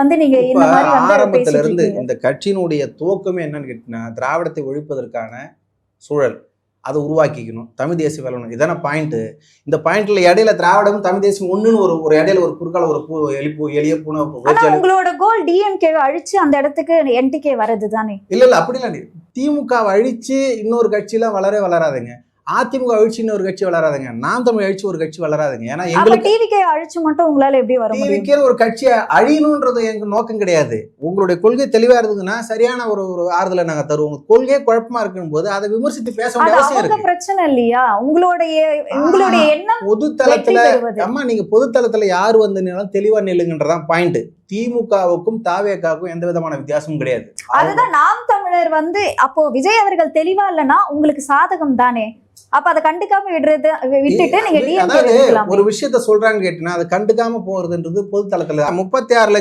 வந்து நீங்க இந்த மாதிரி வந்து ஆரம்பத்துல பேசிட்டு இருந்து இருக்கீங்க. இந்த கட்சியினுடைய துவக்கமே என்னன்னு கேட்டீங்கன்னா, திராவிடத்தை ஒழிப்பதற்கான சூழல் அதை உருவாக்கிக்கணும், தமிழ் தேசியம் வளரணும், இதான பாயிண்ட். இந்த பாயிண்ட்ல இடையில திராவிடமும் தமிழ் தேசியம் ஒண்ணுன்னு ஒரு இடையில ஒரு குறுக்கால ஒரு எளிய பூனை ஆனா உங்களோட கோல் டிஎம்கே அழிச்சு அந்த இடத்துக்கு என்டிகே வரது தானே? இல்ல அப்படிலாம் திமுக அழிச்சு இன்னொரு கட்சியெல்லாம் வளராதுங்க. அதிமுக அழிச்சு இன்னொரு கட்சி வளராதுங்க. நாம் தமிழ் அழிச்சு ஒரு கட்சி வளராதுங்க. ஏன்னா எங்களுக்கு டிவிகே அழிச்சு மட்டும் உங்களால எப்படி வர முடியும்? டிவிக்கே ஒரு கட்சியை அழியணும்ன்றது எங்க நோக்கம் கிடையாது. உங்களுடைய கொள்கை தெளிவா இருந்ததுன்னா சரியான ஒரு ஆறுதலை நாங்க தருவோம். கொள்கையே குழப்பமா இருக்கும் போது அதை விமர்சித்து பேச வேண்டிய அவசியம் இருக்கு. பிரச்சனை இல்லையா? உங்களுடைய எண்ணம் பொது தளத்துல அம்மா நீங்க பொது தளத்துல யாரு வந்து தெளிவா நில்லுங்கன்றதான் பாயிண்ட். திமுகவுக்கும் தாவேகாவுக்கும் எந்த விதமான வித்தியாசமும் கிடையாது. அதுதான் நாம் தமிழர் வந்து அப்போ விஜய் அவர்கள் தெளிவா இல்லைன்னா உங்களுக்கு சாதகம் தானே. அப்ப அதை கண்டுக்காம விட்டுட்டு நீங்க ஒரு விஷயத்த சொல்றாங்க கேட்டீங்கன்னா அதை கண்டுக்காம போறதுன்றது பொது தளத்துல 36